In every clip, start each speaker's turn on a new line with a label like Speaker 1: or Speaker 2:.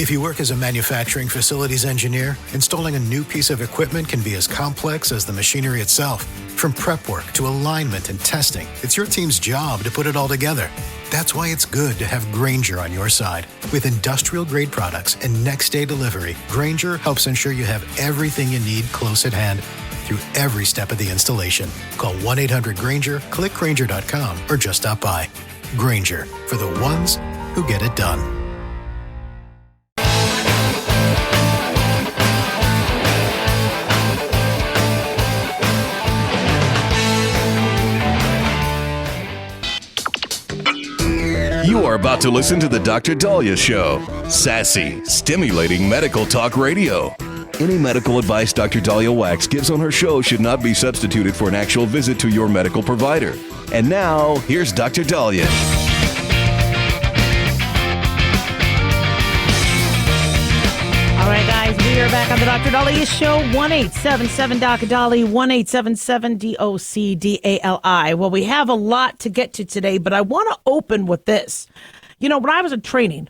Speaker 1: If you work as a manufacturing facilities engineer, installing a new piece of equipment can be as complex as the machinery itself. From prep work to alignment and testing, it's your team's job to put it all together. That's why it's good to have Grainger on your side. With industrial-grade products and next-day delivery, Grainger helps ensure you have everything you need close at hand through every step of the installation. Call 1-800-GRAINGER, click Grainger.com, or just stop by. Grainger, for the ones who get it done.
Speaker 2: You are about to listen to the Dr. Daliah Show. Sassy, stimulating medical talk radio. Any medical advice Dr. Daliah Wax gives on her show should not be substituted for an actual visit to your medical provider. And now, here's Dr. Daliah.
Speaker 3: All right, guys, we are back on the Dr. Daliah Show. 1-877-DOC-DALI, 1-877-DOC-DALI. Well, we have a lot to get to today, but I want to open with this. You know, when I was in training,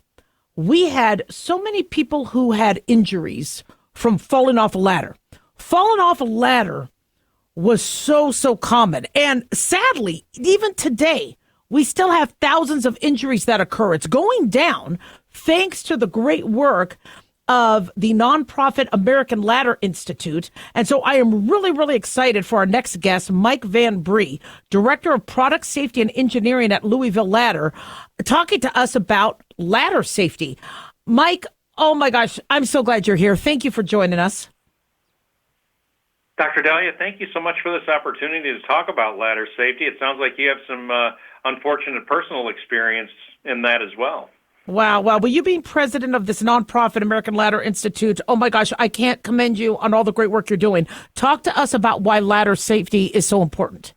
Speaker 3: we had so many people who had injuries from falling off a ladder. Falling off a ladder was so common. And sadly, even today, we still have thousands of injuries that occur. It's going down thanks to the great work of the nonprofit American Ladder Institute. And so I am really excited for our next guest, Mike Van Bree, Director of Product Safety and Engineering at Louisville Ladder, talking to us about ladder safety. Mike, oh my gosh, I'm so glad you're here. Thank you for joining us.
Speaker 4: Dr. Daliah, thank you so much for this opportunity to talk about ladder safety. It sounds like you have some unfortunate personal experience in that as well.
Speaker 3: Wow. Well, you being president of this nonprofit American Ladder Institute, oh my gosh, I can't commend you on all the great work you're doing. Talk to us about why ladder safety is so important.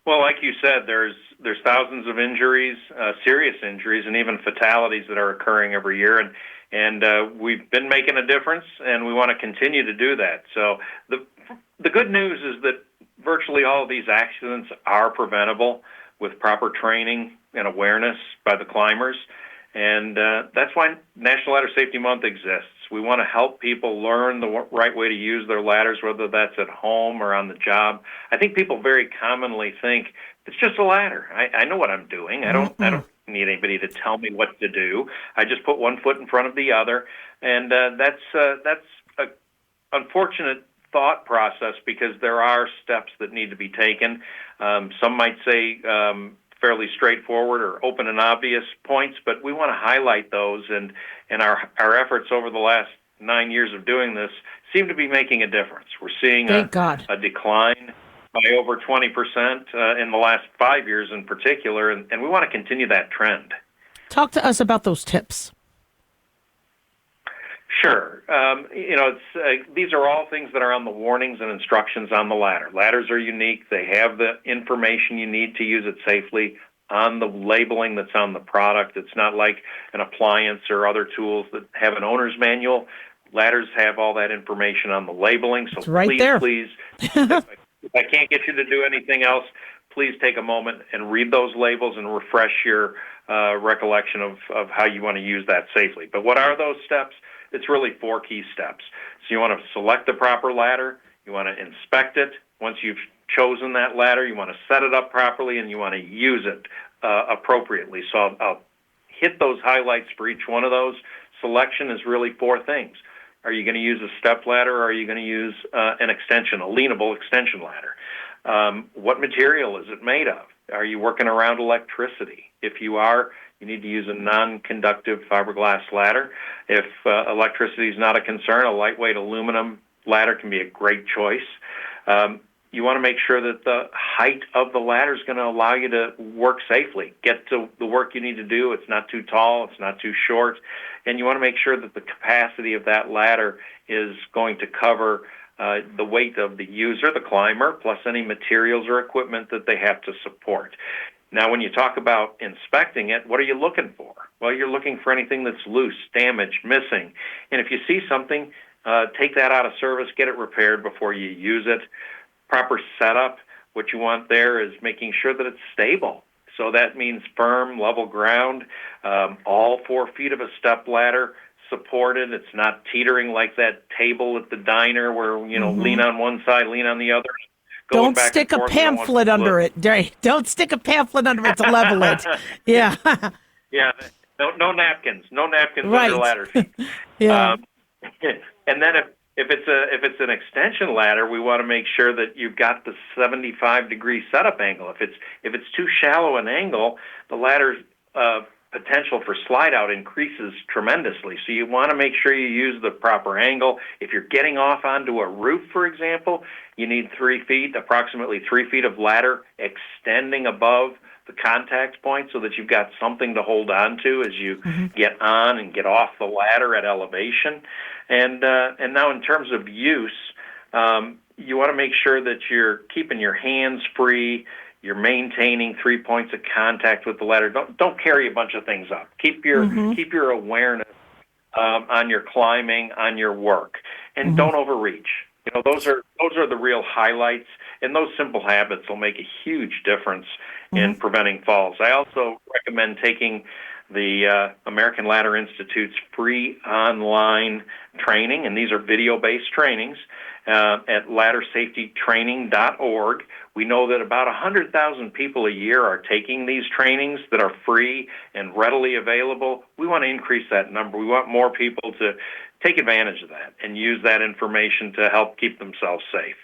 Speaker 4: Well, like you said, there's thousands of injuries, serious injuries, and even fatalities that are occurring every year, and we've been making a difference, and we want to continue to do that. So the good news is that virtually all of these accidents are preventable with proper training and awareness by the climbers, and that's why National Ladder Safety Month exists. We want to help people learn the right way to use their ladders, whether that's at home or on the job. I think people very commonly think it's just a ladder. I know what I'm doing. I don't need anybody to tell me what to do. I just put one foot in front of the other, and that's a unfortunate thought process because there are steps that need to be taken. Some might say fairly straightforward or open and obvious points, but we want to highlight those, and our efforts over the last 9 years of doing this seem to be making a difference. We're seeing a decline by over 20% in the last 5 years in particular, and we want to continue that trend.
Speaker 3: Talk to us about those tips.
Speaker 4: Sure. These are all things that are on the warnings and instructions on the ladder. Ladders are unique. They have the information you need to use it safely on the labeling that's on the product. It's not like an appliance or other tools that have an owner's manual. Ladders have all that information on the labeling. So
Speaker 3: it's right there.
Speaker 4: Please, if I can't get you to do anything else, please take a moment and read those labels and refresh your recollection of how you want to use that safely. But what are those steps? It's really 4 key steps. So you want to select the proper ladder, you want to inspect it. Once you've chosen that ladder, you want to set it up properly, and you want to use it appropriately. So I'll hit those highlights for each one of those. Selection is really 4 things. Are you going to use a step ladder, or are you going to use an extension, a leanable extension ladder? What material is it made of? Are you working around electricity? If you are, you need to use a non-conductive fiberglass ladder. If electricity is not a concern, a lightweight aluminum ladder can be a great choice. You want to make sure that the height of the ladder is going to allow you to work safely, get to the work you need to do. It's not too tall, it's not too short, and you want to make sure that the capacity of that ladder is going to cover the weight of the user, the climber, plus any materials or equipment that they have to support. Now, when you talk about inspecting it, what are you looking for? Well, you're looking for anything that's loose, damaged, missing. And if you see something, take that out of service, get it repaired before you use it. Proper setup, what you want there is making sure that it's stable. So that means firm, level ground, all 4 feet of a step ladder supported. It's not teetering like that table at the diner where, lean on one side, lean on the other.
Speaker 3: Don't stick a pamphlet under it. Don't stick a pamphlet under it to level it. Yeah.
Speaker 4: Yeah. No napkins. No napkins
Speaker 3: Right.
Speaker 4: under ladder feet.
Speaker 3: Yeah.
Speaker 4: And then if it's an extension ladder, we want to make sure that you've got the 75-degree setup angle. If it's too shallow an angle, the ladder's potential for slide out increases tremendously. So you want to make sure you use the proper angle. If you're getting off onto a roof, for example, you need 3 feet, approximately 3 feet of ladder extending above the contact point so that you've got something to hold on to as you get on and get off the ladder at elevation. And now in terms of use, you want to make sure that you're keeping your hands free. You're maintaining 3 points of contact with the ladder. Don't carry a bunch of things up. Keep your awareness on your climbing, on your work, and don't overreach. Those are the real highlights, and those simple habits will make a huge difference in preventing falls. I also recommend taking the American Ladder Institute's free online training, and these are video-based trainings at laddersafetytraining.org. We know that about 100,000 people a year are taking these trainings that are free and readily available. We want to increase that number. We want more people to take advantage of that and use that information to help keep themselves safe.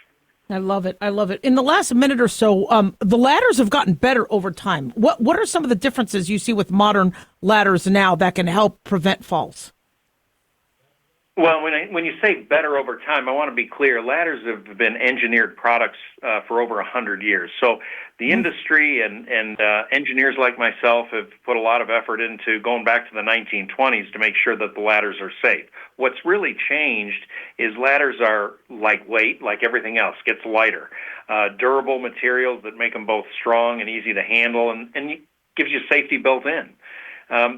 Speaker 3: I love it. I love it. In the last minute or so, the ladders have gotten better over time. What are some of the differences you see with modern ladders now that can help prevent falls?
Speaker 4: Well, when you say better over time, I want to be clear. Ladders have been engineered products for over 100 years. So the industry and engineers like myself have put a lot of effort into going back to the 1920s to make sure that the ladders are safe. What's really changed is ladders are lightweight, like everything else, gets lighter. Durable materials that make them both strong and easy to handle and gives you safety built in.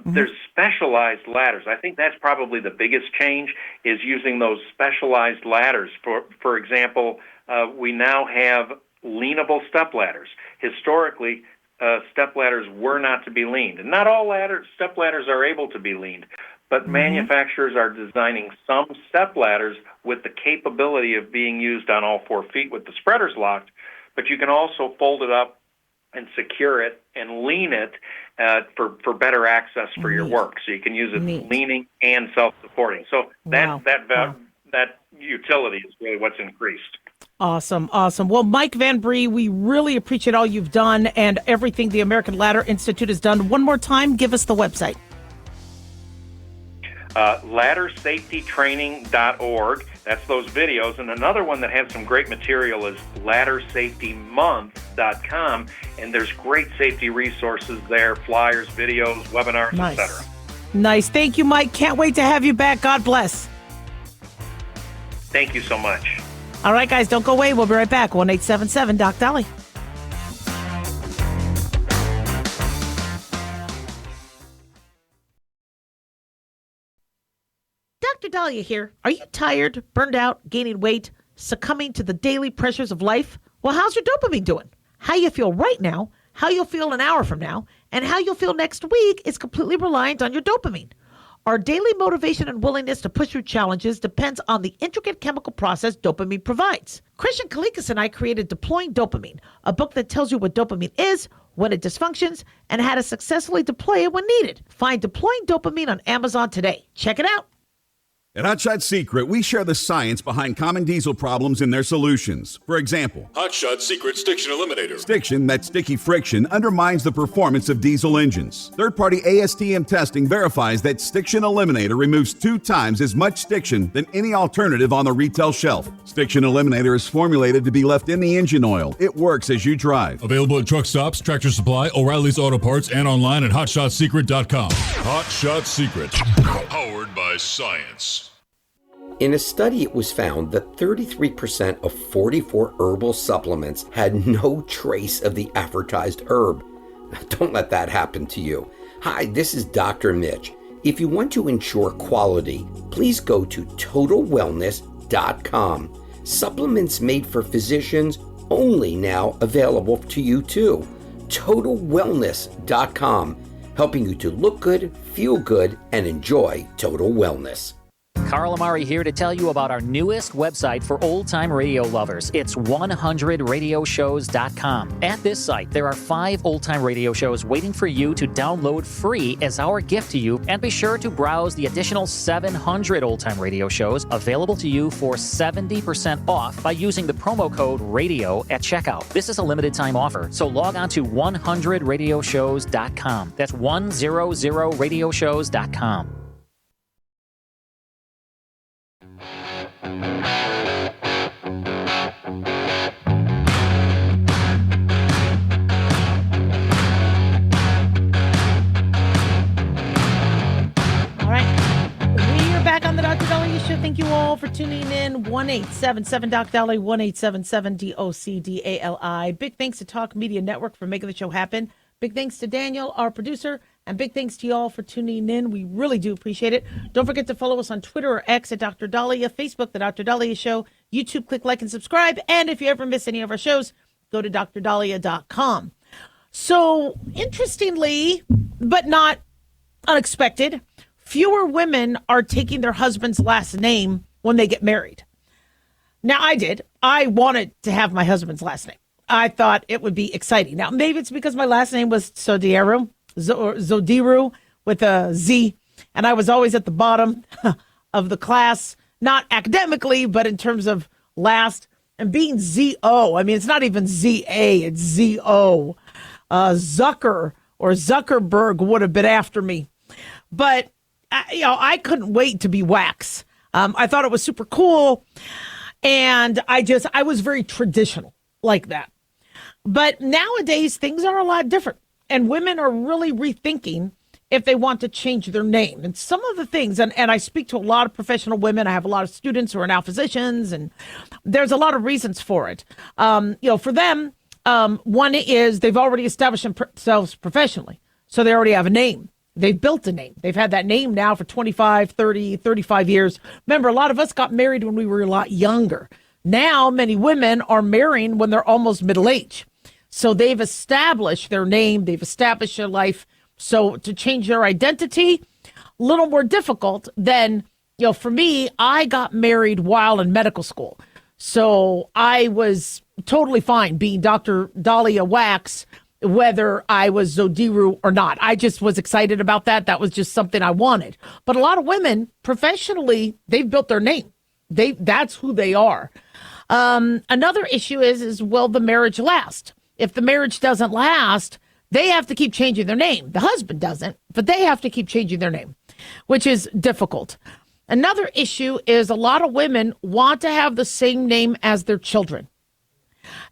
Speaker 4: There's specialized ladders. I think that's probably the biggest change is using those specialized ladders. For example, we now have leanable step ladders. Historically, step ladders were not to be leaned. And not all step ladders are able to be leaned, but manufacturers are designing some step ladders with the capability of being used on all 4 feet with the spreaders locked, but you can also fold it up and secure it and lean it for better access for your work. So you can use it leaning and self-supporting. So that utility is really what's increased.
Speaker 3: Awesome. Well, Mike Van Bree, we really appreciate all you've done and everything the American Ladder Institute has done. One more time, give us the website.
Speaker 4: Laddersafetytraining.org. That's those videos. And another one that has some great material is laddersafetymonth.com. And there's great safety resources there, flyers, videos, webinars, etc.
Speaker 3: Nice. Thank you, Mike. Can't wait to have you back. God bless.
Speaker 4: Thank you so much.
Speaker 3: All right, guys, don't go away. We'll be right back. 1-877-DOC-DALI. Dr. Daliah here. Are you tired, burned out, gaining weight, succumbing to the daily pressures of life? Well, how's your dopamine doing? How you feel right now, how you'll feel an hour from now, and how you'll feel next week is completely reliant on your dopamine. Our daily motivation and willingness to push through challenges depends on the intricate chemical process dopamine provides. Christian Kalikas and I created Deploying Dopamine, a book that tells you what dopamine is, when it dysfunctions, and how to successfully deploy it when needed. Find Deploying Dopamine on Amazon today. Check it out.
Speaker 5: At Hotshot Secret, we share the science behind common diesel problems and their solutions. For example,
Speaker 6: Hotshot Secret Stiction Eliminator.
Speaker 5: Stiction, that sticky friction, undermines the performance of diesel engines. Third-party ASTM testing verifies that Stiction Eliminator removes 2 times as much stiction than any alternative on the retail shelf. Stiction Eliminator is formulated to be left in the engine oil. It works as you drive.
Speaker 6: Available at truck stops, Tractor Supply, O'Reilly's Auto Parts, and online at HotShotSecret.com. Hotshot Secret. Powered by science.
Speaker 7: In a study, it was found that 33% of 44 herbal supplements had no trace of the advertised herb. Don't let that happen to you. Hi, this is Dr. Mitch. If you want to ensure quality, please go to TotalWellness.com. Supplements made for physicians only now available to you too. TotalWellness.com, helping you to look good, feel good, and enjoy total wellness.
Speaker 8: Carl Amari here to tell you about our newest website for old-time radio lovers. It's 100radioshows.com. At this site, there are 5 old-time radio shows waiting for you to download free as our gift to you, and be sure to browse the additional 700 old-time radio shows available to you for 70% off by using the promo code RADIO at checkout. This is a limited-time offer, so log on to 100radioshows.com. That's 100radioshows.com.
Speaker 3: Back on the Dr. Daliah Show. Thank you all for tuning in. 1-877-DOC-DALI, 1-877-DOC-DALI. Big thanks to Talk Media Network for making the show happen. Big thanks to Daniel, our producer, and big thanks to you all for tuning in. We really do appreciate it. Don't forget to follow us on Twitter or X at Dr. Daliah, Facebook, The Dr. Daliah Show, YouTube, click like and subscribe. And if you ever miss any of our shows, go to drdaliah.com. So, interestingly, but not unexpected, fewer women are taking their husband's last name when they get married. Now, I did. I wanted to have my husband's last name. I thought it would be exciting. Now, maybe it's because my last name was Zodiru with a Z, and I was always at the bottom of the class, not academically, but in terms of last. And being Z-O, I mean, it's not even Z-A, it's Z-O. Zucker or Zuckerberg would have been after me. But I couldn't wait to be Wax. I thought it was super cool. And I was very traditional like that. But nowadays, things are a lot different. And women are really rethinking if they want to change their name. And some of the things, and I speak to a lot of professional women. I have a lot of students who are now physicians, and there's a lot of reasons for it. For them, one is they've already established themselves professionally. So they already have a name. They've built a name. They've had that name now for 25, 30, 35 years. Remember, a lot of us got married when we were a lot younger. Now, many women are marrying when they're almost middle age. So they've established their name. They've established their life. So to change their identity, a little more difficult than, for me, I got married while in medical school. So I was totally fine being Dr. Daliah Wax, whether I was Zodiru or not. I just was excited about that. That was just something I wanted. But a lot of women, professionally, they've built their name. That's who they are. Another issue is will the marriage last? If the marriage doesn't last, they have to keep changing their name. The husband doesn't, but they have to keep changing their name, which is difficult. Another issue is a lot of women want to have the same name as their children.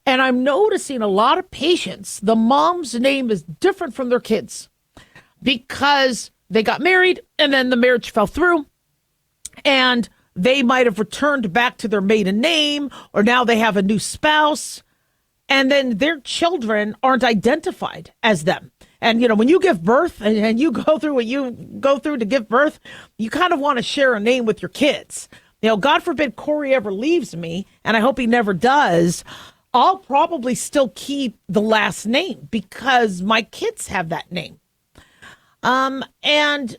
Speaker 3: And I'm noticing a lot of patients, the mom's name is different from their kids because they got married and then the marriage fell through and they might have returned back to their maiden name, or now they have a new spouse, and then their children aren't identified as them. And, when you give birth and you go through what you go through to give birth, you kind of want to share a name with your kids. God forbid Corey ever leaves me, and I hope he never does. I'll probably still keep the last name because my kids have that name. And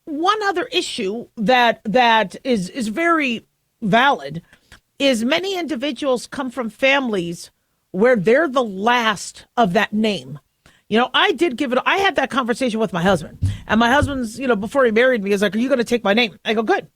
Speaker 3: one other issue that is very valid is many individuals come from families where they're the last of that name. I had that conversation with my husband, and my husband's, before he married me, is like, are you going to take my name? I go, good.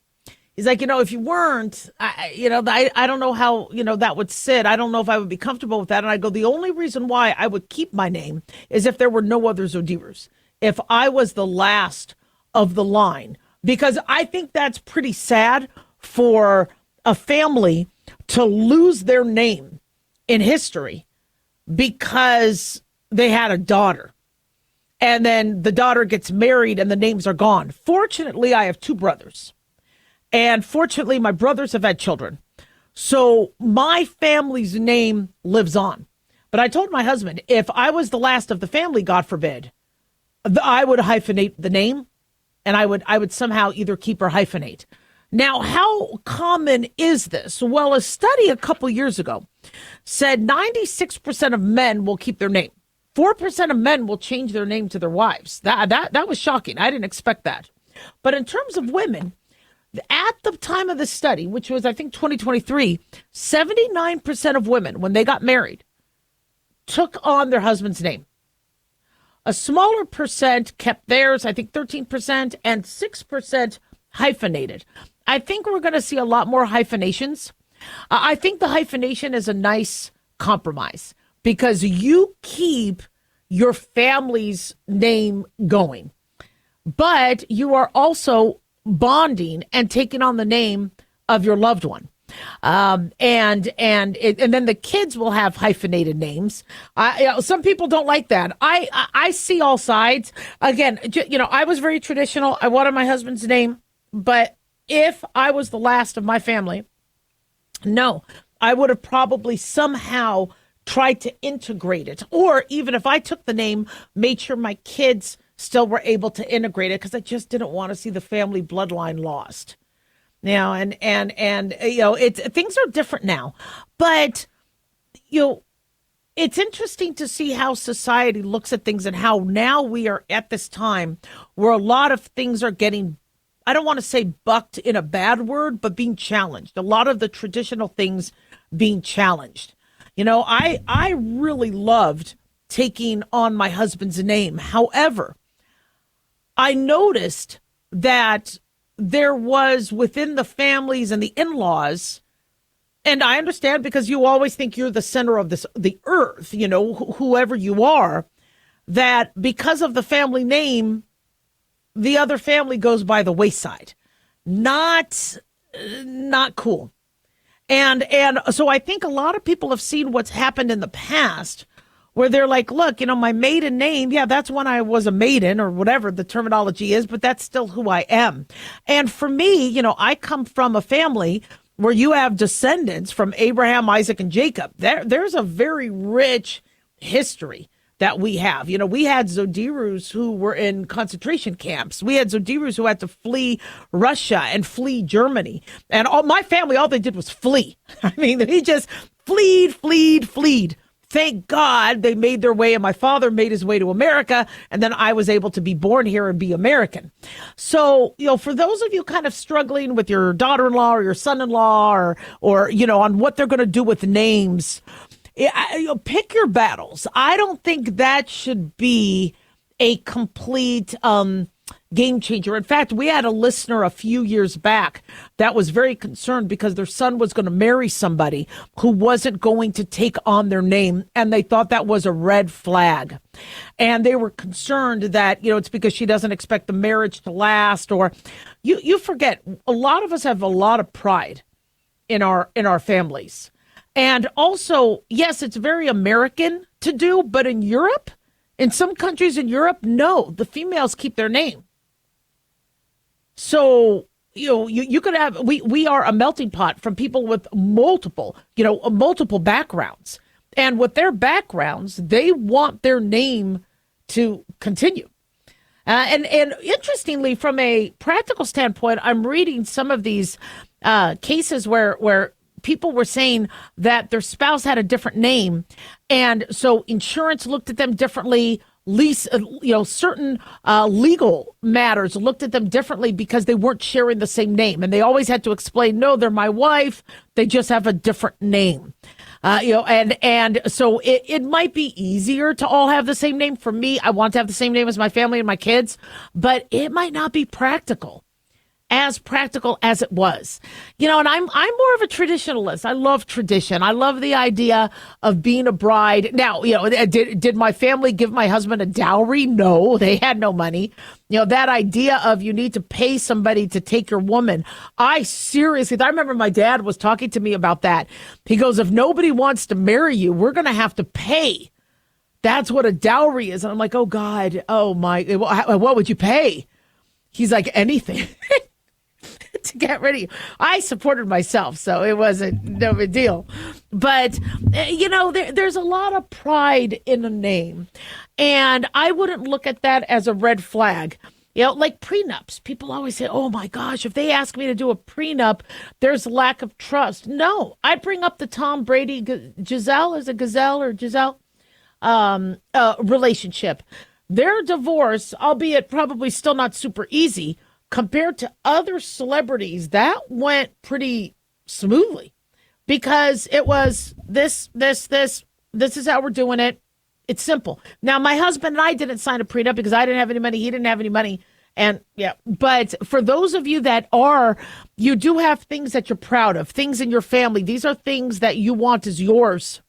Speaker 3: He's like, if you weren't, I don't know how, that would sit. I don't know if I would be comfortable with that. And I go, the only reason why I would keep my name is if there were no other Zodirus, if I was the last of the line, because I think that's pretty sad for a family to lose their name in history because they had a daughter. And then the daughter gets married and the names are gone. Fortunately, I have 2 brothers. And fortunately, my brothers have had children. So my family's name lives on. But I told my husband, if I was the last of the family, God forbid, I would hyphenate the name, and I would somehow either keep or hyphenate. Now, how common is this? Well, a study a couple years ago said 96% of men will keep their name. 4% of men will change their name to their wives. That was shocking. I didn't expect that. But in terms of women, at the time of the study, which was, I think, 2023, 79% of women, when they got married, took on their husband's name. A smaller percent kept theirs, I think 13%, and 6% hyphenated. I think we're going to see a lot more hyphenations. I think the hyphenation is a nice compromise because you keep your family's name going, but you are also bonding and taking on the name of your loved one. And then the kids will have hyphenated names. Some people don't like that. I see all sides. Again, I was very traditional. I wanted my husband's name, but if I was the last of my family, no, I would have probably somehow tried to integrate it. Or even if I took the name, made sure my kids still were able to integrate it because I just didn't want to see the family bloodline lost. Now, and things are different now, but it's interesting to see how society looks at things and how now we are at this time where a lot of things are getting, I don't want to say bucked in a bad word, but being challenged. A lot of the traditional things being challenged. I really loved taking on my husband's name. However, I noticed that there was within the families and the in-laws, and I understand because you always think you're the center of the earth, whoever you are, that because of the family name, the other family goes by the wayside. Not cool. And so I think a lot of people have seen what's happened in the past where they're like, look, my maiden name, yeah, that's when I was a maiden or whatever the terminology is, but that's still who I am. And for me, I come from a family where you have descendants from Abraham, Isaac, and Jacob. There's a very rich history that we have. We had Zodirus who were in concentration camps. We had Zodirus who had to flee Russia and flee Germany. And my family, all they did was flee. I mean, they just fleed. Thank God they made their way, and my father made his way to America, and then I was able to be born here and be American. So, for those of you kind of struggling with your daughter-in-law or your son-in-law or on what they're going to do with names, pick your battles. I don't think that should be a complete game changer. In fact, we had a listener a few years back that was very concerned because their son was going to marry somebody who wasn't going to take on their name, and they thought that was a red flag. And they were concerned that, it's because she doesn't expect the marriage to last, or you forget, a lot of us have a lot of pride in our families. And also, yes, it's very American to do, but in Europe, in some countries in Europe, no, the females keep their name. So, you could have, we are a melting pot from people with multiple backgrounds. And with their backgrounds, they want their name to continue. And interestingly, from a practical standpoint, I'm reading some of these cases where people were saying that their spouse had a different name. And so insurance looked at them differently. Certain legal matters looked at them differently because they weren't sharing the same name. And they always had to explain, no, they're my wife. They just have a different name. And so it might be easier to all have the same name. For me, I want to have the same name as my family and my kids, but it might not be practical as it was, and I'm more of a traditionalist. I love tradition. I love the idea of being a bride. Now, did my family give my husband a dowry? No, they had no money. That idea of you need to pay somebody to take your woman. I remember my dad was talking to me about that. He goes, if nobody wants to marry you, we're going to have to pay. That's what a dowry is. And I'm like, oh God, oh my, what would you pay? He's like, anything. To get ready. I supported myself, so it wasn't no big deal. But, there's a lot of pride in a name. And I wouldn't look at that as a red flag. Like prenups. People always say, oh my gosh, if they ask me to do a prenup, there's lack of trust. No, I bring up the Tom Brady Giselle. Is it Gazelle or Giselle? relationship. Their divorce, albeit probably still not super easy, compared to other celebrities, that went pretty smoothly because it was this is how we're doing it. It's simple. Now, my husband and I didn't sign a prenup because I didn't have any money. He didn't have any money. And yeah, but for those of you that are, you do have things that you're proud of, things in your family. These are things that you want as yours.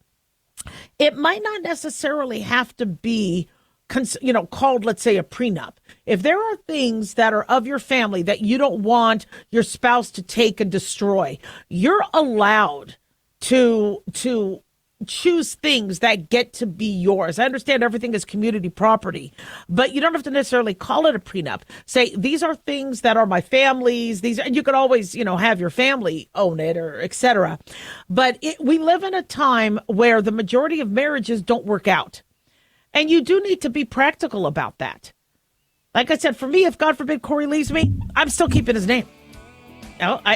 Speaker 3: It might not necessarily have to be, called, let's say, a prenup. If there are things that are of your family that you don't want your spouse to take and destroy, you're allowed to choose things that get to be yours. I understand everything is community property, but you don't have to necessarily call it a prenup. Say, these are things that are my family's. And you could always, have your family own it or et cetera. But we live in a time where the majority of marriages don't work out. And you do need to be practical about that. Like I said, for me, if God forbid Corey leaves me, I'm still keeping his name.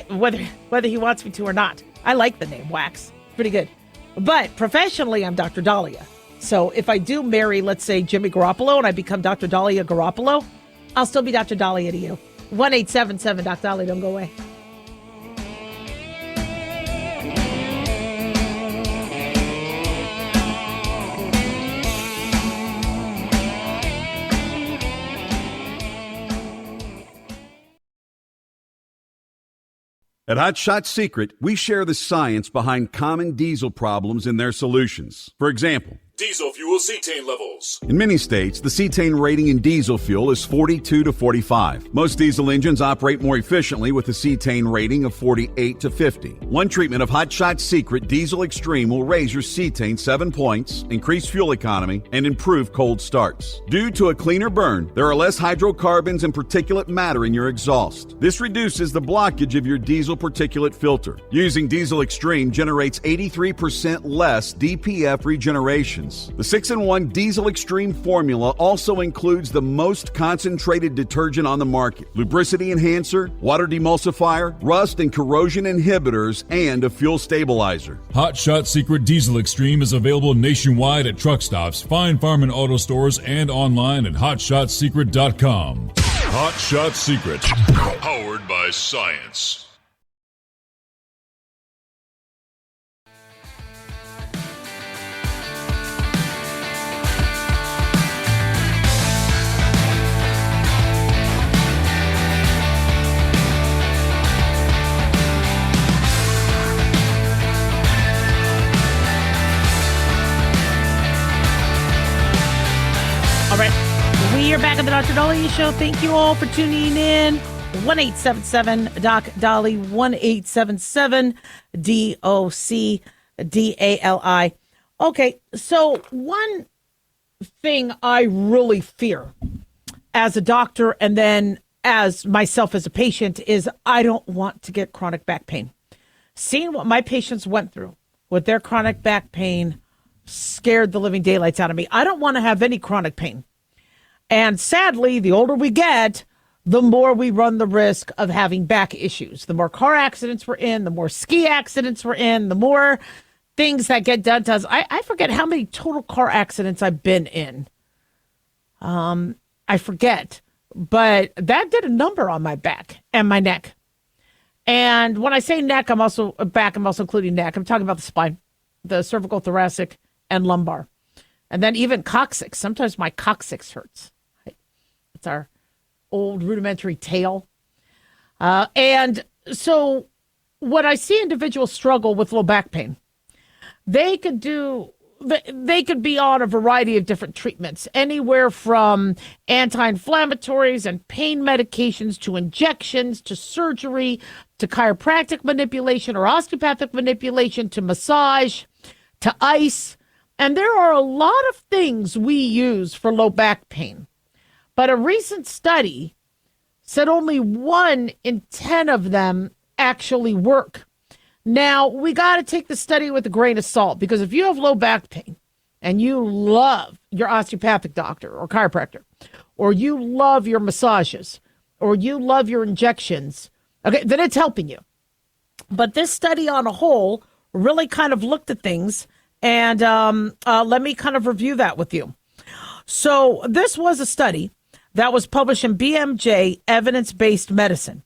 Speaker 3: Whether he wants me to or not. I like the name Wax. Pretty good. But professionally, I'm Dr. Daliah. So if I do marry, let's say, Jimmy Garoppolo and I become Dr. Daliah Garoppolo, I'll still be Dr. Daliah to you. 1-877 Dr. Daliah, don't go away.
Speaker 5: At Hot Shot Secret, we share the science behind common diesel problems and their solutions. For example,
Speaker 6: Diesel fuel cetane levels.
Speaker 5: in many states, the cetane rating in diesel fuel is 42 to 45. Most diesel engines operate more efficiently with a cetane rating of 48 to 50. One treatment of Hot Shot Secret Diesel Extreme will raise your cetane 7 points, increase fuel economy, and improve cold starts. Due to a cleaner burn, there are less hydrocarbons and particulate matter in your exhaust. This reduces the blockage of your diesel particulate filter. Using Diesel Extreme generates 83% less DPF regeneration. The 6-in-1 Diesel Extreme formula also includes the most concentrated detergent on the market, lubricity enhancer, water demulsifier, rust and corrosion inhibitors, and a fuel stabilizer.
Speaker 6: Hot Shot Secret Diesel Extreme is available nationwide at truck stops, fine farm and auto stores, and online at hotshotsecret.com. Hot Shot Secret, powered by science.
Speaker 3: All right, we are back at the Dr. Daliah Show. Thank you all for tuning in. 1-877-DOC-DALI, 1-877-DOC-DALI. Okay, so one thing I really fear as a doctor and then as myself as a patient is I don't want to get chronic back pain. Seeing what my patients went through with their chronic back pain scared the living daylights out of me. I don't want to have any chronic pain. And sadly, the older we get, the more we run the risk of having back issues. The more car accidents we're in, the more ski accidents we're in, the more things that get done to us. I forget how many total car accidents I've been in. I forget. But that did a number on my back and my neck. And when I say neck, I'm also back, I'm also including neck. I'm talking about the spine, the cervical, thoracic, and lumbar. And then even coccyx. Sometimes my coccyx hurts. It's our old rudimentary tail. And so when I see individuals struggle with low back pain, they could be on a variety of different treatments, anywhere from anti-inflammatories and pain medications to injections to surgery to chiropractic manipulation or osteopathic manipulation to massage to ice. And there are a lot of things we use for low back pain. But a recent study said only 1 in 10 of them actually work. Now, we got to take the study with a grain of salt, because if you have low back pain and you love your osteopathic doctor or chiropractor, or you love your massages, or you love your injections, okay, then it's helping you. But this study on a whole really kind of looked at things And let me kind of review that with you. So this was a study that was published in BMJ, Evidence-Based Medicine.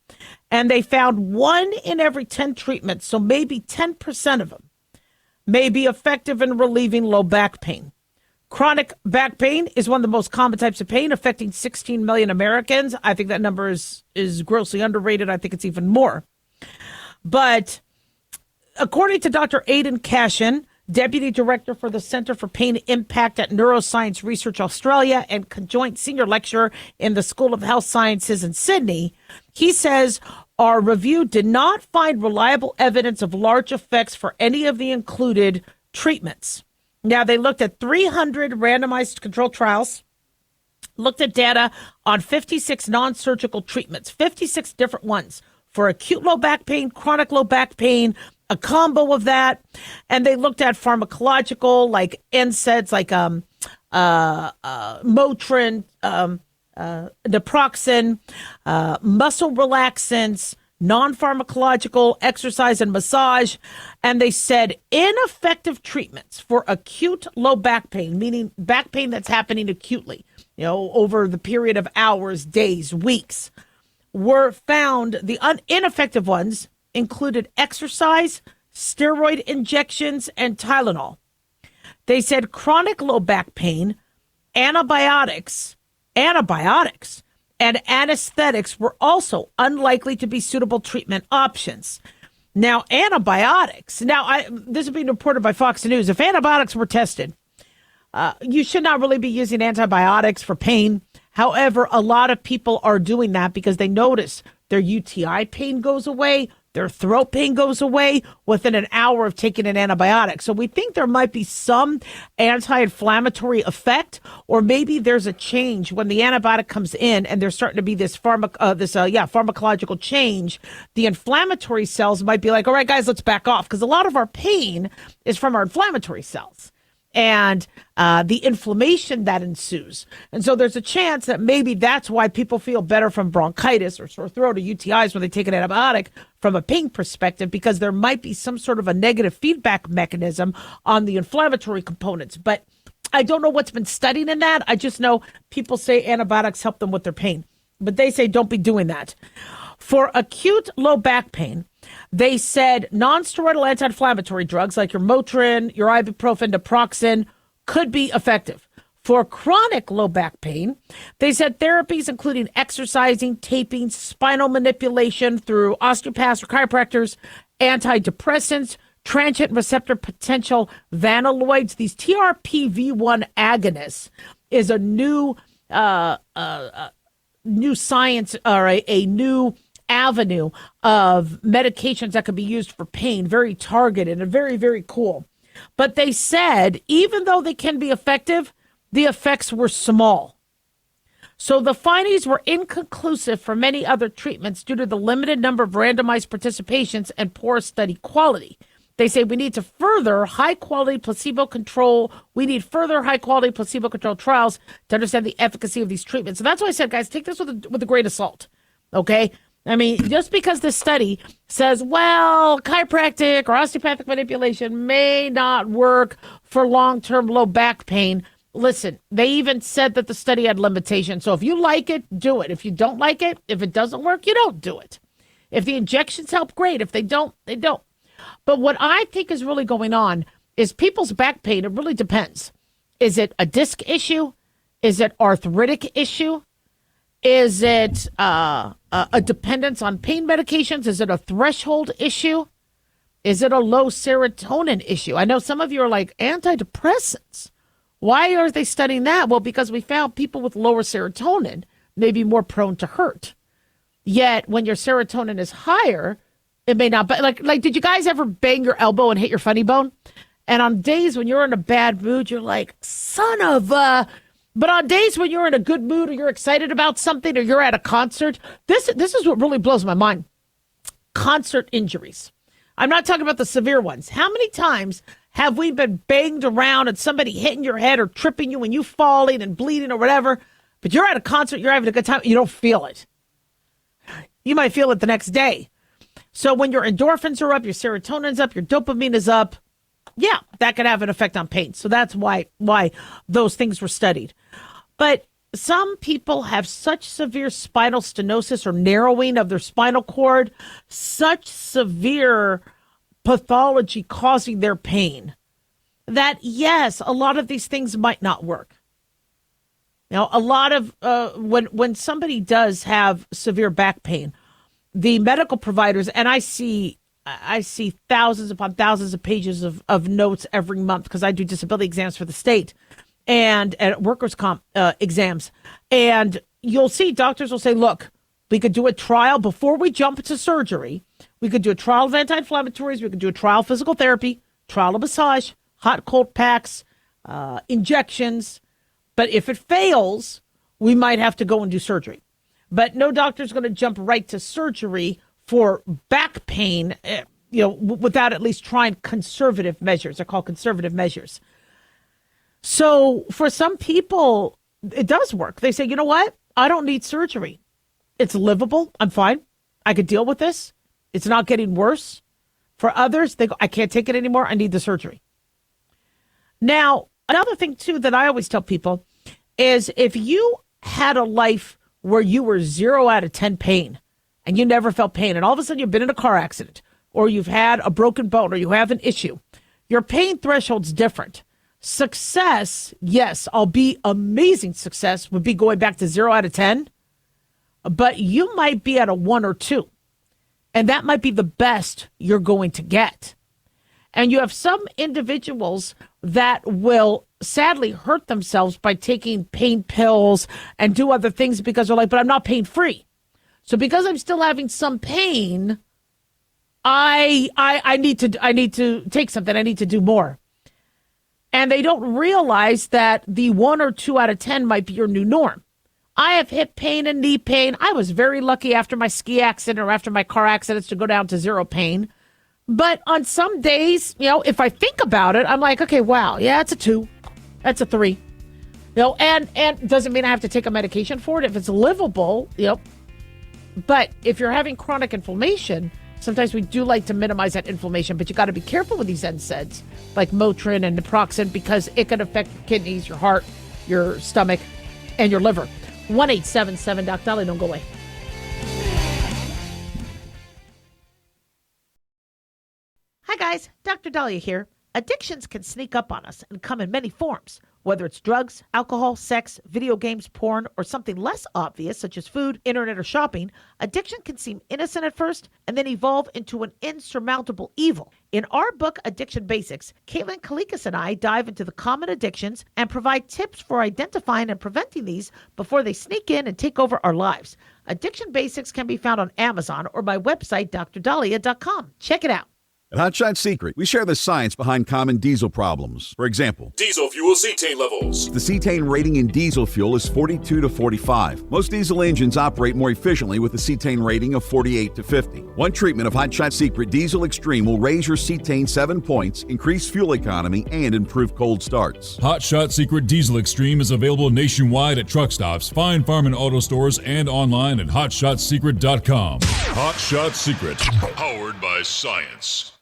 Speaker 3: And they found 1 in every 10 treatments, so maybe 10% of them, may be effective in relieving low back pain. Chronic back pain is one of the most common types of pain, affecting 16 million Americans. I think that number is grossly underrated. I think it's even more. But according to Dr. Aidan Cashin, Deputy Director for the Center for Pain Impact at Neuroscience Research Australia and Conjoint Senior Lecturer in the School of Health Sciences in Sydney, he says, our review did not find reliable evidence of large effects for any of the included treatments. Now, they looked at 300 randomized controlled trials, looked at data on 56 non-surgical treatments, 56 different ones for acute low back pain, chronic low back pain, a combo of that. And they looked at pharmacological, like NSAIDs, like Motrin, naproxen, muscle relaxants, non-pharmacological exercise and massage. And they said ineffective treatments for acute low back pain, meaning back pain that's happening acutely, over the period of hours, days, weeks, were found. The ineffective ones included exercise, steroid injections, and Tylenol. They said chronic low back pain, antibiotics, and anesthetics were also unlikely to be suitable treatment options. Now, antibiotics. This is being reported by Fox News. If antibiotics were tested, you should not really be using antibiotics for pain. However, a lot of people are doing that because they notice their UTI pain goes away, their throat pain goes away within an hour of taking an antibiotic. So we think there might be some anti-inflammatory effect, or maybe there's a change when the antibiotic comes in and there's starting to be this pharmacological change. The inflammatory cells might be like, all right, guys, let's back off, because a lot of our pain is from our inflammatory cells and the inflammation that ensues. And so there's a chance that maybe that's why people feel better from bronchitis or sore throat or UTIs when they take an antibiotic from a pain perspective, because there might be some sort of a negative feedback mechanism on the inflammatory components. But I don't know what's been studied in that. I just know people say antibiotics help them with their pain, but they say don't be doing that. For acute low back pain, they said non-steroidal anti-inflammatory drugs like your Motrin, your ibuprofen, naproxen could be effective. For chronic low back pain, they said therapies including exercising, taping, spinal manipulation through osteopaths or chiropractors, antidepressants, transient receptor potential vanilloids, these TRPV1 agonists is a new science, or a new avenue of medications that could be used for pain, very targeted and very, very cool. But they said, even though they can be effective, the effects were small. So the findings were inconclusive for many other treatments due to the limited number of randomized participations and poor study quality. They say we need further high-quality placebo-control trials to understand the efficacy of these treatments. So that's why I said, guys, take this with a grain of salt, okay? I mean, just because this study says, well, chiropractic or osteopathic manipulation may not work for long-term low back pain. Listen, they even said that the study had limitations. So if you like it, do it. If you don't like it, if it doesn't work, you don't do it. If the injections help, great. If they don't, they don't. But what I think is really going on is people's back pain. It really depends. Is it a disc issue? Is it arthritic issue? Is it a dependence on pain medications? Is it a threshold issue? Is it a low serotonin issue? I know some of you are like, antidepressants. Why are they studying that? Well, because we found people with lower serotonin may be more prone to hurt. Yet when your serotonin is higher, it may not. But like, did you guys ever bang your elbow and hit your funny bone? And on days when you're in a bad mood, you're like, son of a... But on days when you're in a good mood or you're excited about something or you're at a concert, this is what really blows my mind. Concert injuries. I'm not talking about the severe ones. How many times have we been banged around and somebody hitting your head or tripping you and you falling and bleeding or whatever, but you're at a concert, you're having a good time, you don't feel it. You might feel it the next day. So when your endorphins are up, your serotonin's up, your dopamine is up, Yeah, that could have an effect on pain. So that's why those things were studied. But some people have such severe spinal stenosis or narrowing of their spinal cord, such severe pathology causing their pain, that yes, a lot of these things might not work. Now, a lot of when somebody does have severe back pain, the medical providers, and I see thousands upon thousands of pages of notes every month because I do disability exams for the state and workers' comp exams. And you'll see doctors will say, look, we could do a trial before we jump to surgery. We could do a trial of anti-inflammatories. We could do a trial of physical therapy, trial of massage, hot, cold packs, injections. But if it fails, we might have to go and do surgery. But no doctor's going to jump right to surgery for back pain, without at least trying conservative measures. They're called conservative measures. So for some people, it does work. They say, you know what? I don't need surgery. It's livable. I'm fine. I could deal with this. It's not getting worse. For others, they go, I can't take it anymore. I need the surgery. Now, another thing, too, that I always tell people is if you had a life where you were 0 out of 10 pain and you never felt pain, and all of a sudden you've been in a car accident or you've had a broken bone or you have an issue, your pain threshold's different. Success, yes, albeit amazing success, would be going back to 0 out of 10, but you might be at a 1 or 2, and that might be the best you're going to get. And you have some individuals that will sadly hurt themselves by taking pain pills and do other things because they're like, but I'm not pain free. So because I'm still having some pain, I need to take something. I need to do more. And they don't realize that the 1 or 2 out of 10 might be your new norm. I have hip pain and knee pain. I was very lucky after my ski accident or after my car accidents to go down to 0 pain. But on some days, if I think about it, I'm like, okay, wow, yeah, it's a 2. That's a 3. And doesn't mean I have to take a medication for it if it's livable, But if you're having chronic inflammation, sometimes we do like to minimize that inflammation, but you got to be careful with these NSAIDs like Motrin and naproxen because it can affect your kidneys, your heart, your stomach, and your liver. 1-877-DOC-DALIAH. Don't go away. Hi, guys. Dr. Daliah here. Addictions can sneak up on us and come in many forms, whether it's drugs, alcohol, sex, video games, porn, or something less obvious, such as food, internet, or shopping. Addiction can seem innocent at first and then evolve into an insurmountable evil. In our book, Addiction Basics, Caitlin Kalikas and I dive into the common addictions and provide tips for identifying and preventing these before they sneak in and take over our lives. Addiction Basics can be found on Amazon or my website, drdaliah.com. Check it out.
Speaker 5: At Hot Shot Secret, we share the science behind common diesel problems. For example,
Speaker 6: Diesel fuel cetane levels.
Speaker 5: the cetane rating in diesel fuel is 42 to 45. Most diesel engines operate more efficiently with a cetane rating of 48 to 50. One treatment of Hot Shot Secret Diesel Extreme will raise your cetane 7 points, increase fuel economy, and improve cold starts.
Speaker 6: Hot Shot Secret Diesel Extreme is available nationwide at truck stops, fine farm and auto stores, and online at hotshotsecret.com. Hot Shot Secret, powered by science.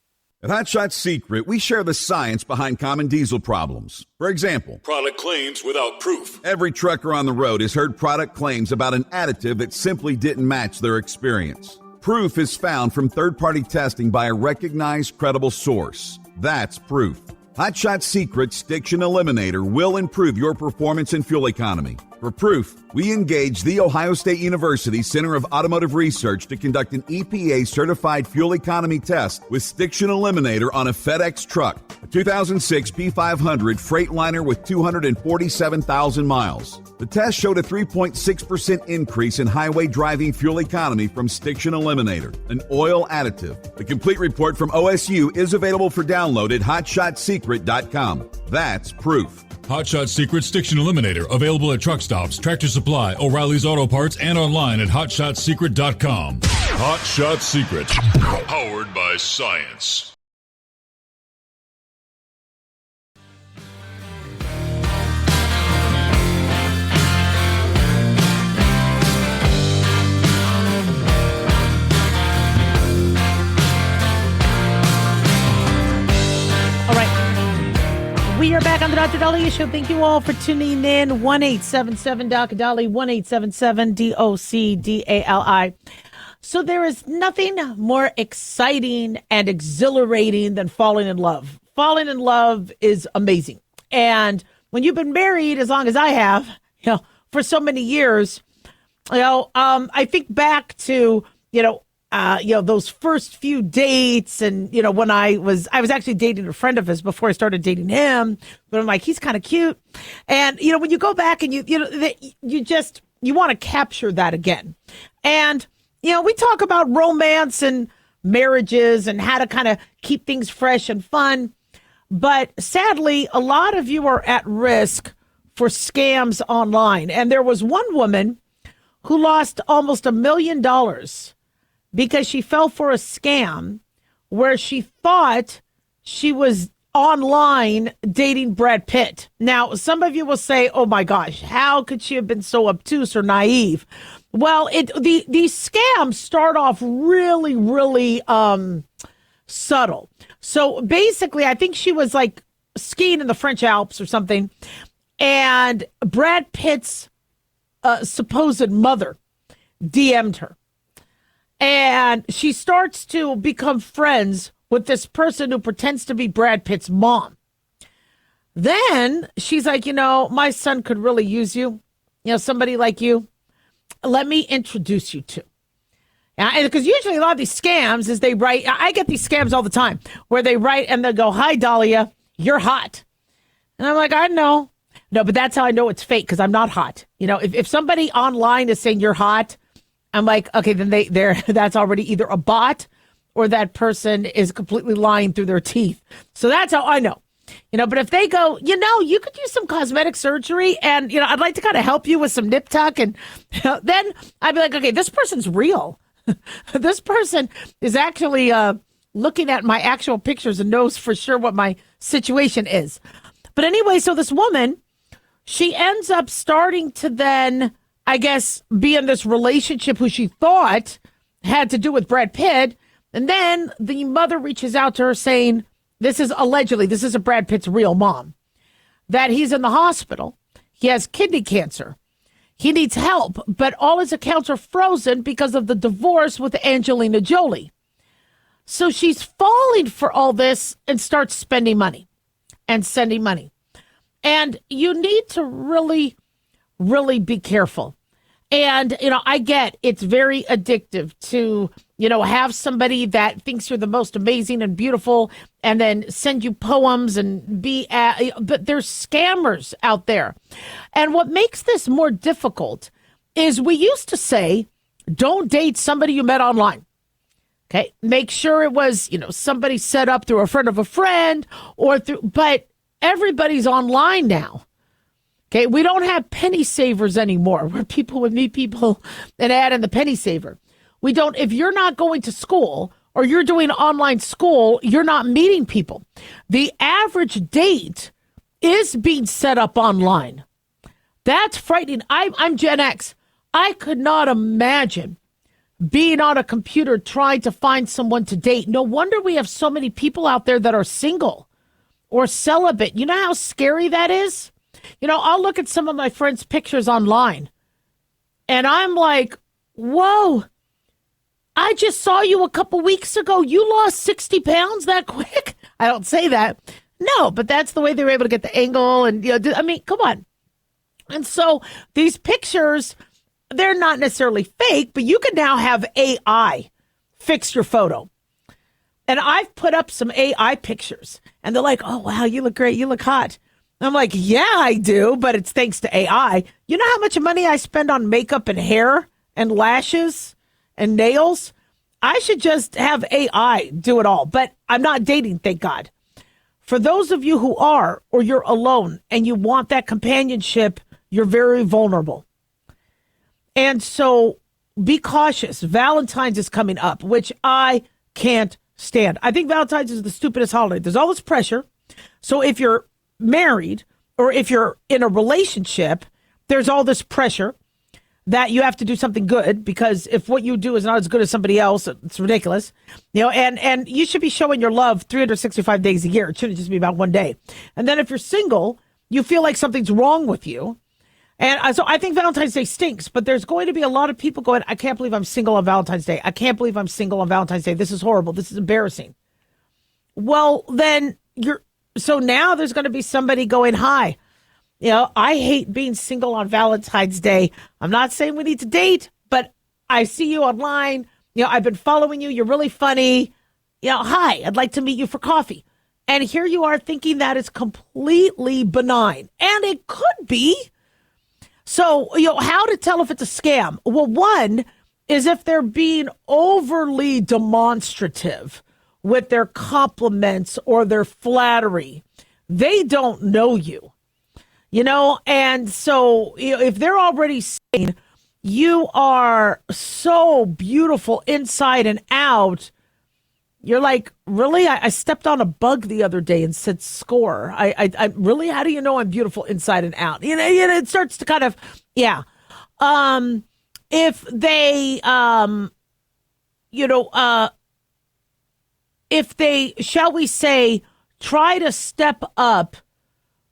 Speaker 5: At Hot Shot Secret, we share the science behind common diesel problems. For example,
Speaker 6: Product claims without proof.
Speaker 5: every trucker on the road has heard product claims about an additive that simply didn't match their experience. Proof is found from third-party testing by a recognized, credible source. That's proof. Hot Shot Secret's Stiction Eliminator will improve your performance and fuel economy. For proof, we engaged the Ohio State University Center of Automotive Research to conduct an EPA-certified fuel economy test with Stiction Eliminator on a FedEx truck, a 2006 P500 Freightliner with 247,000 miles. The test showed a 3.6% increase in highway driving fuel economy from Stiction Eliminator, an oil additive. The complete report from OSU is available for download at hotshotsecret.com. That's proof.
Speaker 6: Hot Shot Secret Stiction Eliminator, available at truck stops, Tractor Supply, O'Reilly's Auto Parts, and online at hotshotsecret.com. Hot Shot Secret, powered by science.
Speaker 3: All right. back on the Dr. Daliah Show. Thank you all for tuning in. 1-877 Dali, 1-877-DOC-DALI. So there is nothing more exciting and exhilarating than falling in love. Falling in love is amazing. And when you've been married as long as I have, for so many years, I think back to, those first few dates, and when I was actually dating a friend of his before I started dating him, but I'm like, he's kind of cute, and when you go back and you want to capture that again, and we talk about romance and marriages and how to kind of keep things fresh and fun, but sadly, a lot of you are at risk for scams online, and there was one woman who lost almost $1 million because she fell for a scam where she thought she was online dating Brad Pitt. Now, some of you will say, oh my gosh, how could she have been so obtuse or naive? Well, these scams start off really, really subtle. So basically, I think she was like skiing in the French Alps or something, and Brad Pitt's supposed mother DM'd her. And she starts to become friends with this person who pretends to be Brad Pitt's mom. Then she's like, my son could really use you. Somebody like you. Let me introduce you to. Because usually a lot of these scams is they write, I get these scams all the time, where they write and they'll go, hi, Daliah, you're hot. And I'm like, I know. No, but that's how I know it's fake, because I'm not hot. If somebody online is saying you're hot, I'm like, okay, then that's already either a bot or that person is completely lying through their teeth. So that's how I know. But if they go, you could use some cosmetic surgery, and, I'd like to kind of help you with some nip tuck. And then I'd be like, okay, this person's real. This person is actually looking at my actual pictures and knows for sure what my situation is. But anyway, so this woman, she ends up starting to then, I guess, be in this relationship who she thought had to do with Brad Pitt. And then the mother reaches out to her saying, this is a Brad Pitt's real mom, that he's in the hospital. He has kidney cancer. He needs help, but all his accounts are frozen because of the divorce with Angelina Jolie. So she's falling for all this and starts spending money and sending money. And you need to really, really be careful. And, I get it's very addictive to, have somebody that thinks you're the most amazing and beautiful and then send you poems and but there's scammers out there. And what makes this more difficult is we used to say, don't date somebody you met online. Okay. Make sure it was, somebody set up through a friend of a friend but everybody's online now. Okay, we don't have penny savers anymore, where people would meet people and add in the penny saver. We don't, if you're not going to school or you're doing online school, you're not meeting people. The average date is being set up online. That's frightening. I'm Gen X. I could not imagine being on a computer trying to find someone to date. No wonder we have so many people out there that are single or celibate. You know how scary that is? I'll look at some of my friends' pictures online, and I'm like, whoa, I just saw you a couple weeks ago. You lost 60 pounds that quick? I don't say that. No, but that's the way they were able to get the angle. And, come on. And so these pictures, they're not necessarily fake, but you can now have AI fix your photo. And I've put up some AI pictures, and they're like, oh, wow, you look great. You look hot. I'm like, yeah, I do, but it's thanks to AI. You know how much money I spend on makeup and hair and lashes and nails? I should just have AI do it all, but I'm not dating, thank God. For those of you who are, or you're alone and you want that companionship, you're very vulnerable. And so be cautious. Valentine's is coming up, which I can't stand. I think Valentine's is the stupidest holiday. There's all this pressure. So if you're married or if you're in a relationship, there's all this pressure that you have to do something good, because if what you do is not as good as somebody else, it's ridiculous. And you should be showing your love 365 days a year. It shouldn't just be about one day. And then if you're single, you feel like something's wrong with you. And so I think Valentine's Day stinks, but there's going to be a lot of people going, I can't believe I'm single on Valentine's Day. I can't believe I'm single on Valentine's Day. This is horrible. This is embarrassing. Well, then so now there's going to be somebody going, hi, I hate being single on Valentine's Day. I'm not saying we need to date, but I see you online. I've been following you. You're really funny. Hi, I'd like to meet you for coffee. And here you are thinking that is completely benign. And it could be. So, how to tell if it's a scam? Well, one is if they're being overly demonstrative with their compliments or their flattery. They don't know you, and so if they're already saying you are so beautiful inside and out, you're like, really? I stepped on a bug the other day and said score. I really, how do you know I'm beautiful inside and out? It starts to kind of, yeah. If they, if they, shall we say, try to step up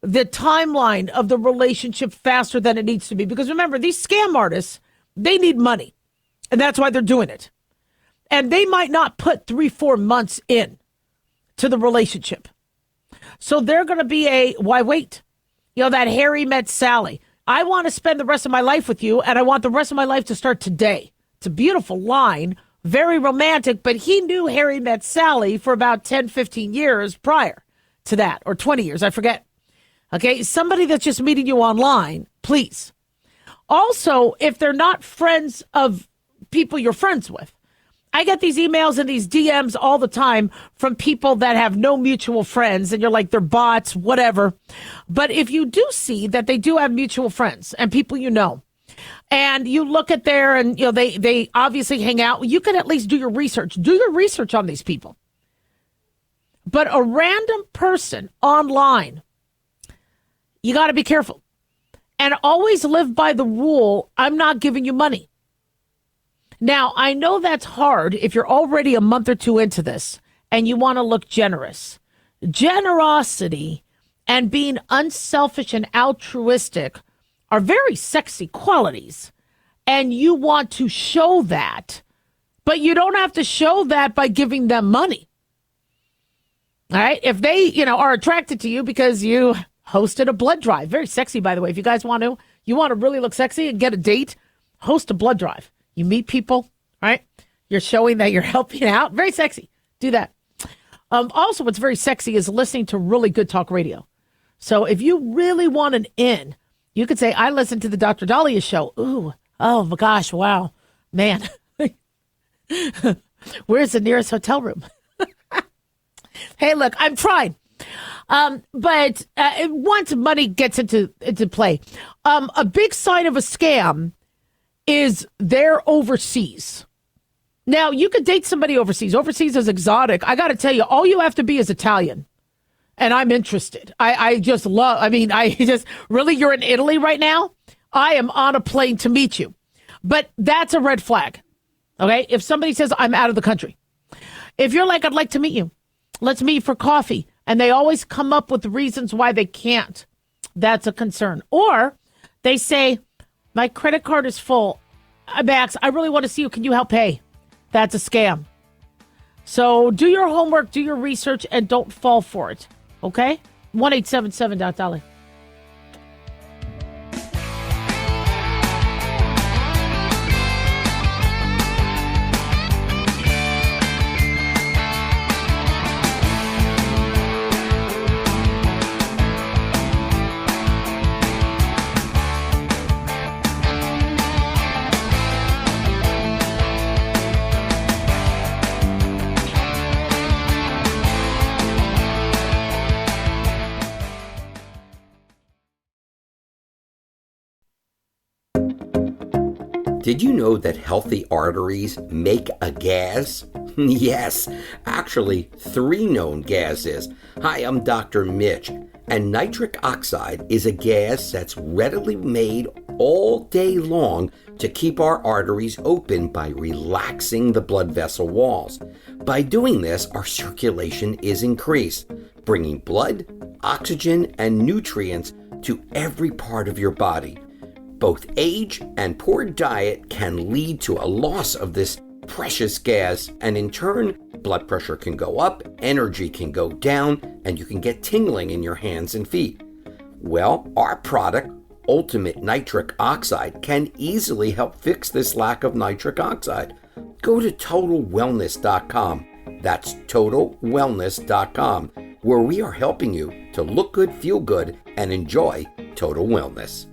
Speaker 3: the timeline of the relationship faster than it needs to be. Because remember, these scam artists, they need money. And that's why they're doing it. And they might not put 3-4 months in to the relationship. So they're going to be why wait? That Harry met Sally. I want to spend the rest of my life with you, and I want the rest of my life to start today. It's a beautiful line, very romantic, but he knew Harry met Sally for about 10, 15 years prior to that, or 20 years, I forget. Okay, somebody that's just meeting you online, please. Also, if they're not friends of people you're friends with. I get these emails and these DMs all the time from people that have no mutual friends, and you're like, they're bots, whatever. But if you do see that they do have mutual friends and people and you look at there and they obviously hang out, you can at least do your research. Do your research on these people. But a random person online, you got to be careful. And always live by the rule, I'm not giving you money. Now, I know that's hard if you're already a month or two into this and you want to look generous. Generosity and being unselfish and altruistic are very sexy qualities. And you want to show that, but you don't have to show that by giving them money. All right? If they, are attracted to you because you hosted a blood drive. Very sexy, by the way. If you guys want to really look sexy and get a date, host a blood drive. You meet people, right? You're showing that you're helping out. Very sexy. Do that. Also, what's very sexy is listening to really good talk radio. So if you really want an in, you could say, I listen to the Dr. Daliah show. Ooh, oh my gosh, wow. Man, where's the nearest hotel room? Hey, look, I'm trying. But once money gets into play, a big sign of a scam is they're overseas. Now, you could date somebody overseas. Overseas is exotic. I got to tell you, all you have to be is Italian. And I'm interested. I just love, really, you're in Italy right now? I am on a plane to meet you. But that's a red flag. Okay? If somebody says, I'm out of the country. If you're like, I'd like to meet you. Let's meet for coffee. And they always come up with reasons why they can't. That's a concern. Or they say, my credit card is full. Max, I really want to see you. Can you help pay? That's a scam. So do your homework, do your research, and don't fall for it. Okay? 1-877-DALIAH.
Speaker 7: Did you know that healthy arteries make a gas? Yes, actually 3 known gases. Hi, I'm Dr. Mitch, and nitric oxide is a gas that's readily made all day long to keep our arteries open by relaxing the blood vessel walls. By doing this, our circulation is increased, bringing blood, oxygen, and nutrients to every part of your body. Both age and poor diet can lead to a loss of this precious gas, and in turn, blood pressure can go up, energy can go down, and you can get tingling in your hands and feet. Well, our product, Ultimate Nitric Oxide, can easily help fix this lack of nitric oxide. Go to TotalWellness.com. That's TotalWellness.com, where we are helping you to look good, feel good, and enjoy total wellness.